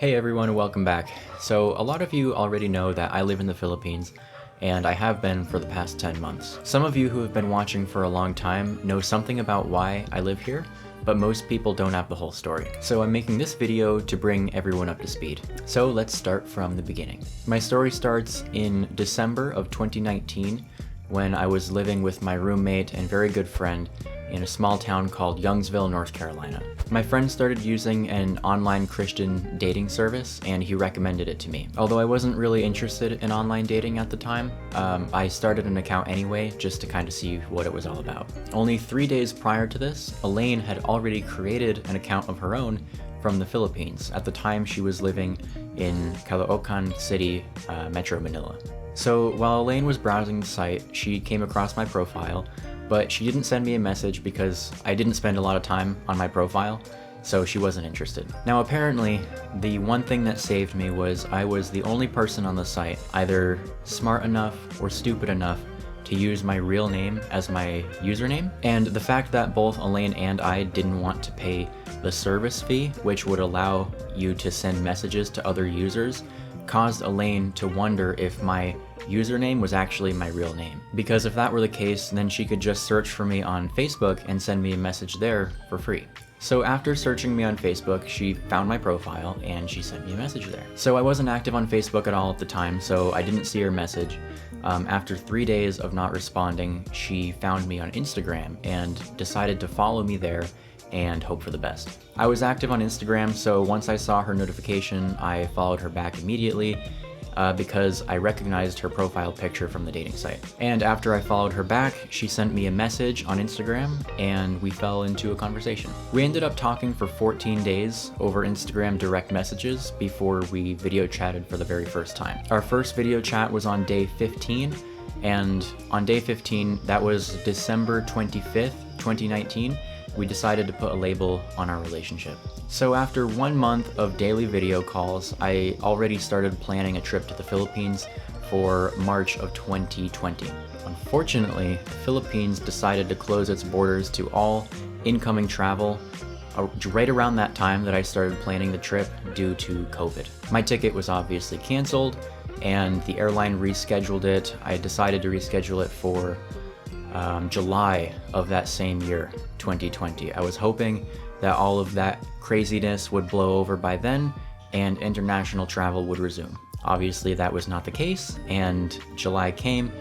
Hey everyone, welcome back. So a lot of you already know that I live in the Philippines, and I have been for the past 10 months. Some of you who have been watching for a long time know something about why I live here, but most people don't have the whole story. So I'm making this video to bring everyone up to speed. So let's start from the beginning. My story starts in December of 2019 when I was living with my roommate and very good friend in a small town called Youngsville, North Carolina. My friend started using an online Christian dating service and he recommended it to me. Although I wasn't really interested in online dating at the time, I started an account anyway just to kind of see what it was all about. Only 3 days prior to this, Elaine had already created an account of her own from the Philippines. At the time, she was living in Caloocan City, Metro Manila. So while Elaine was browsing the site, she came across my profile, but she didn't send me a message because I didn't spend a lot of time on my profile, so she wasn't interested. Now apparently, the one thing that saved me was I was the only person on the site either smart enough or stupid enough to use my real name as my username, and the fact that both Elaine and I didn't want to pay the service fee, which would allow you to send messages to other users, caused Elaine to wonder if my username was actually my real name. Because if that were the case, then she could just search for me on Facebook and send me a message there for free. So after searching me on Facebook, she found my profile and she sent me a message there. So I wasn't active on Facebook at all at the time, so I didn't see her message. After 3 days of not responding, she found me on Instagram and decided to follow me there and hope for the best. I was active on Instagram, so once I saw her notification, I followed her back immediately because I recognized her profile picture from the dating site. And after I followed her back, she sent me a message on Instagram and we fell into a conversation. We ended up talking for 14 days over Instagram direct messages before we video chatted for the very first time. Our first video chat was on day 15, and on day 15, that was December 25th, 2019, we decided to put a label on our relationship. So after 1 month of daily video calls, I already started planning a trip to the Philippines for March of 2020. Unfortunately, the Philippines decided to close its borders to all incoming travel right around that time that I started planning the trip due to COVID. My ticket was obviously canceled and the airline rescheduled it. I decided to reschedule it for July of that same year, 2020. I was hoping that all of that craziness would blow over by then and international travel would resume. Obviously that was not the case, and July came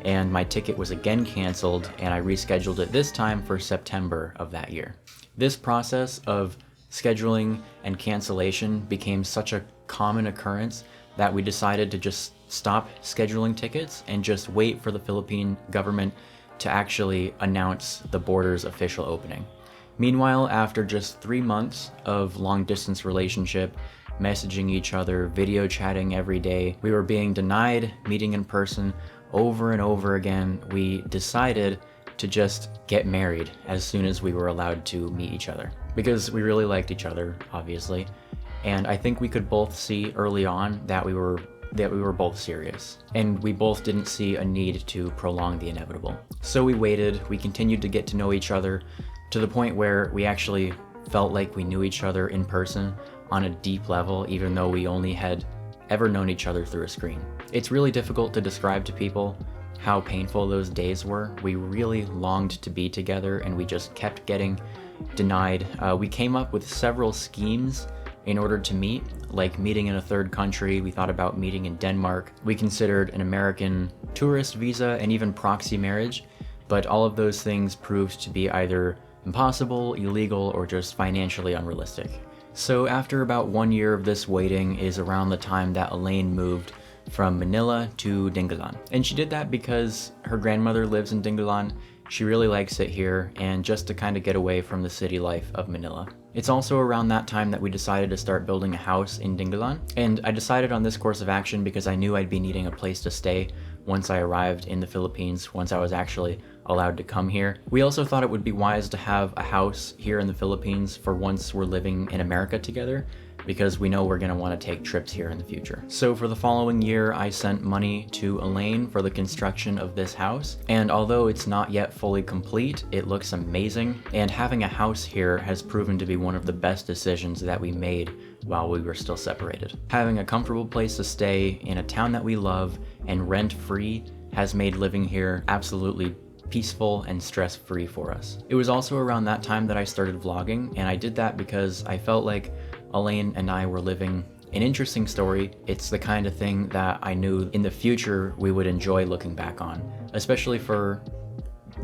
and my ticket was again canceled and I rescheduled it this time for September of that year. This process of scheduling and cancellation became such a common occurrence that we decided to just stop scheduling tickets and just wait for the Philippine government to actually announce the border's official opening. Meanwhile, after just 3 months of long-distance relationship, messaging each other, video chatting every day, we were being denied meeting in person over and over again. We decided to just get married as soon as we were allowed to meet each other, because we really liked each other, obviously, and I think we could both see early on that we were both serious, and we both didn't see a need to prolong the inevitable. So we waited, we continued to get to know each other to the point where we actually felt like we knew each other in person on a deep level, even though we only had ever known each other through a screen. It's really difficult to describe to people how painful those days were. We really longed to be together and we just kept getting denied. We came up with several schemes in order to meet, like meeting in a third country. We thought about meeting in Denmark. We considered an American tourist visa and even proxy marriage, but all of those things proved to be either impossible, illegal, or just financially unrealistic. So after about 1 year of this waiting is around the time that Elaine moved from Manila to Dingalan. And she did that because her grandmother lives in Dingalan. She really likes it here, and just to kind of get away from the city life of Manila. It's also around that time that we decided to start building a house in Dingalan, and I decided on this course of action because I knew I'd be needing a place to stay once I arrived in the Philippines, once I was actually allowed to come here. We also thought it would be wise to have a house here in the Philippines for once we're living in America together, because we know we're going to want to take trips here in the future. So for the following year, I sent money to Elaine for the construction of this house, and although it's not yet fully complete, it looks amazing, and having a house here has proven to be one of the best decisions that we made while we were still separated. Having a comfortable place to stay in a town that we love and rent-free has made living here absolutely peaceful and stress-free for us. It was also around that time that I started vlogging, and I did that because I felt like Elaine and I were living an interesting story. It's the kind of thing that I knew in the future we would enjoy looking back on, especially for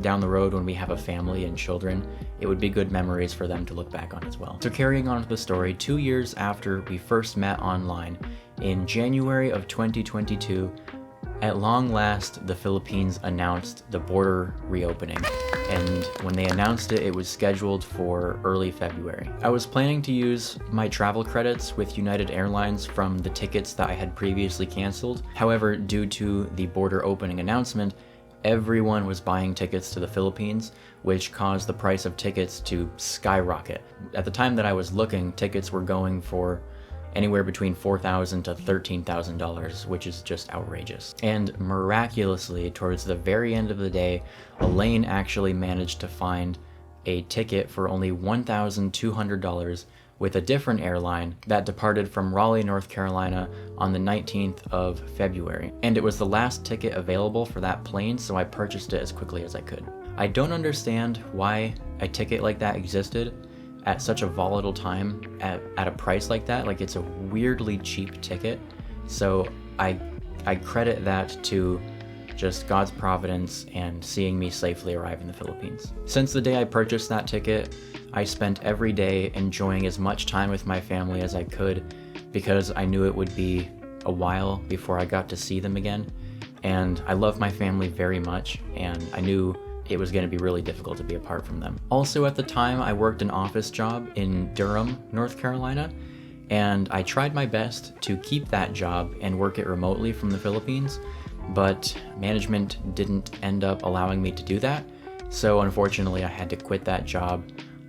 down the road when we have a family and children. It would be good memories for them to look back on as well. So carrying on with the story, 2 years after we first met online, in January of 2022, at long last, the Philippines announced the border reopening, and when they announced it, it was scheduled for early February. I was planning to use my travel credits with United Airlines from the tickets that I had previously canceled. However, due to the border opening announcement, everyone was buying tickets to the Philippines, which caused the price of tickets to skyrocket. At the time that I was looking, tickets were going for anywhere between $4,000 to $13,000, which is just outrageous. And miraculously, towards the very end of the day, Elaine actually managed to find a ticket for only $1,200 with a different airline that departed from Raleigh, North Carolina on the 19th of February. And it was the last ticket available for that plane, so I purchased it as quickly as I could. I don't understand why a ticket like that existed at such a volatile time at a price like that. Like, it's a weirdly cheap ticket. So I credit that to just God's providence and seeing me safely arrive in the Philippines. Since the day I purchased that ticket, I spent every day enjoying as much time with my family as I could, because I knew it would be a while before I got to see them again. And I love my family very much, and I knew it was going to be really difficult to be apart from them. Also, at the time, I worked an office job in Durham, North Carolina, and I tried my best to keep that job and work it remotely from the Philippines, but management didn't end up allowing me to do that. So unfortunately, I had to quit that job.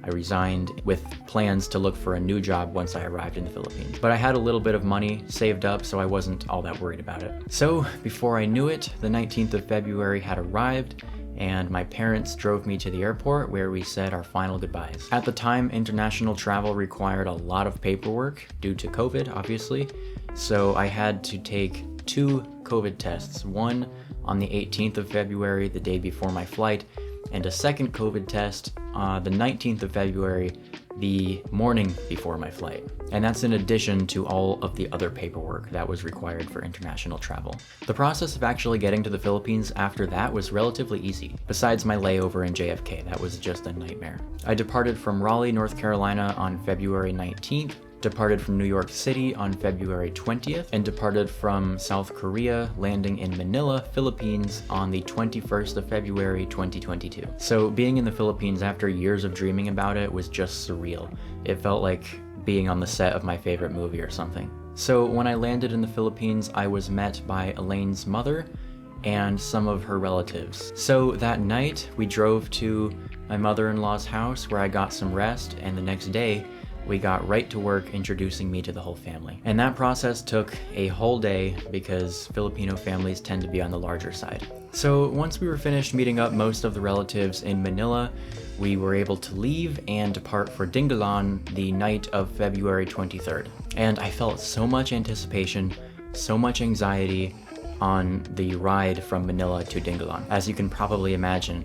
I resigned with plans to look for a new job once I arrived in the Philippines. But I had a little bit of money saved up, so I wasn't all that worried about it. So before I knew it, the 19th of February had arrived, and my parents drove me to the airport where we said our final goodbyes. At the time, international travel required a lot of paperwork due to COVID, obviously, so I had to take 2 COVID tests, one on the 18th of February, the day before my flight, and a second COVID test the 19th of February, the morning before my flight. And that's in addition to all of the other paperwork that was required for international travel. The process of actually getting to the Philippines after that was relatively easy, besides my layover in JFK. That was just a nightmare. I departed from Raleigh, North Carolina on February 19th, departed from New York City on February 20th, and departed from South Korea, landing in Manila, Philippines on the 21st of February 2022. So being in the Philippines after years of dreaming about it was just surreal. It felt like being on the set of my favorite movie or something. So when I landed in the Philippines, I was met by Elaine's mother and some of her relatives. So that night, we drove to my mother-in-law's house where I got some rest, and the next day, we got right to work introducing me to the whole family. And that process took a whole day because Filipino families tend to be on the larger side. So once we were finished meeting up most of the relatives in Manila, we were able to leave and depart for Dingalan the night of February 23rd. And I felt so much anticipation, so much anxiety on the ride from Manila to Dingalan. As you can probably imagine,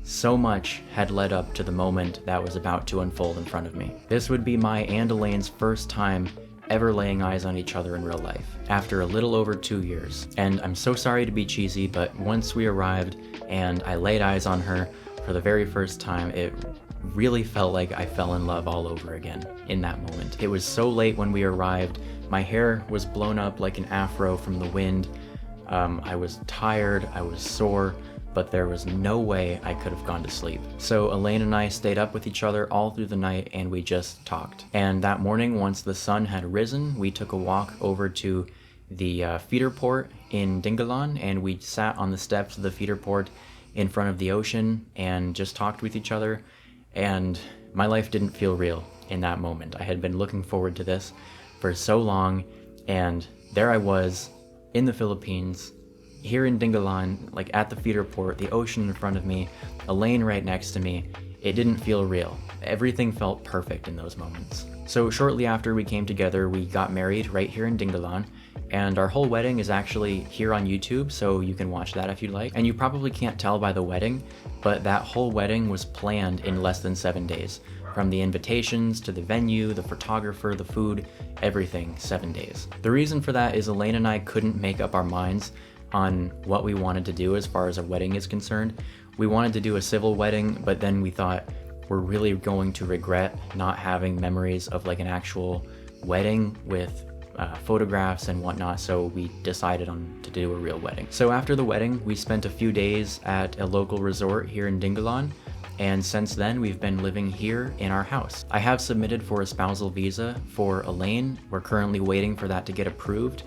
so much had led up to the moment that was about to unfold in front of me. This would be my and Elaine's first time ever laying eyes on each other in real life, after a little over 2 years. And I'm so sorry to be cheesy, but once we arrived and I laid eyes on her for the very first time, it really felt like I fell in love all over again in that moment. It was so late when we arrived. My hair was blown up like an afro from the wind. I was tired, I was sore, but there was no way I could have gone to sleep. So Elaine and I stayed up with each other all through the night, and we just talked. And that morning, once the sun had risen, we took a walk over to the feeder port in Dingalan, and we sat on the steps of the feeder port in front of the ocean and just talked with each other. And my life didn't feel real in that moment. I had been looking forward to this for so long, and there I was in the Philippines, here in Dingalan, like at the feeder port, the ocean in front of me, Elaine right next to me, it didn't feel real. Everything felt perfect in those moments. So shortly after we came together, we got married right here in Dingalan, and our whole wedding is actually here on YouTube, so you can watch that if you'd like. And you probably can't tell by the wedding, but that whole wedding was planned in less than 7 days. From the invitations to the venue, the photographer, the food, everything, 7 days. The reason for that is Elaine and I couldn't make up our minds on what we wanted to do as far as a wedding is concerned. We wanted to do a civil wedding, but then we thought we're really going to regret not having memories of like an actual wedding with photographs and whatnot, so we decided on to do a real wedding. So after the wedding, we spent a few days at a local resort here in Dingalan, and since then we've been living here in our house. I have submitted for a spousal visa for Elaine. We're currently waiting for that to get approved.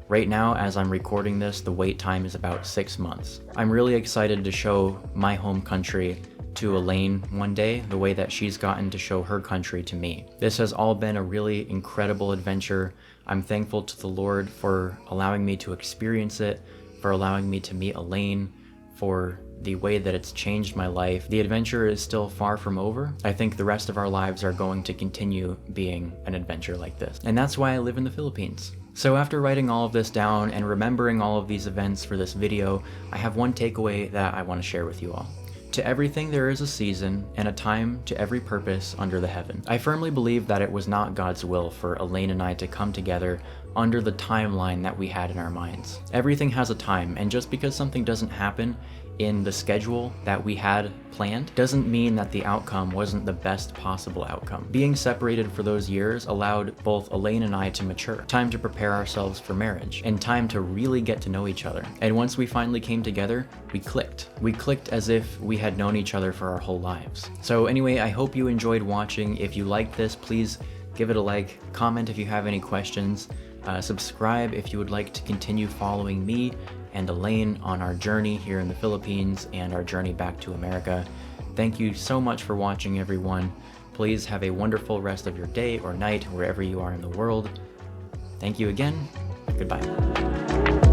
Right now, as I'm recording this, the wait time is about 6 months. I'm really excited to show my home country to Elaine one day, the way that she's gotten to show her country to me. This has all been a really incredible adventure. I'm thankful to the Lord for allowing me to experience it, for allowing me to meet Elaine, for the way that it's changed my life. The adventure is still far from over. I think the rest of our lives are going to continue being an adventure like this. And that's why I live in the Philippines. So after writing all of this down and remembering all of these events for this video, I have one takeaway that I want to share with you all. To everything there is a season, and a time to every purpose under the heaven. I firmly believe that it was not God's will for Elaine and I to come together under the timeline that we had in our minds. Everything has a time, and just because something doesn't happen in the schedule that we had planned doesn't mean that the outcome wasn't the best possible outcome. Being separated for those years allowed both Elaine and I to mature, time to prepare ourselves for marriage, and time to really get to know each other. And once we finally came together, we clicked. We clicked as if we had known each other for our whole lives. So anyway, I hope you enjoyed watching. If you liked this, please give it a like, comment if you have any questions, subscribe if you would like to continue following me and Elaine on our journey here in the Philippines and our journey back to America. Thank you so much for watching, everyone. Please have a wonderful rest of your day or night wherever you are in the world. Thank you again. Goodbye.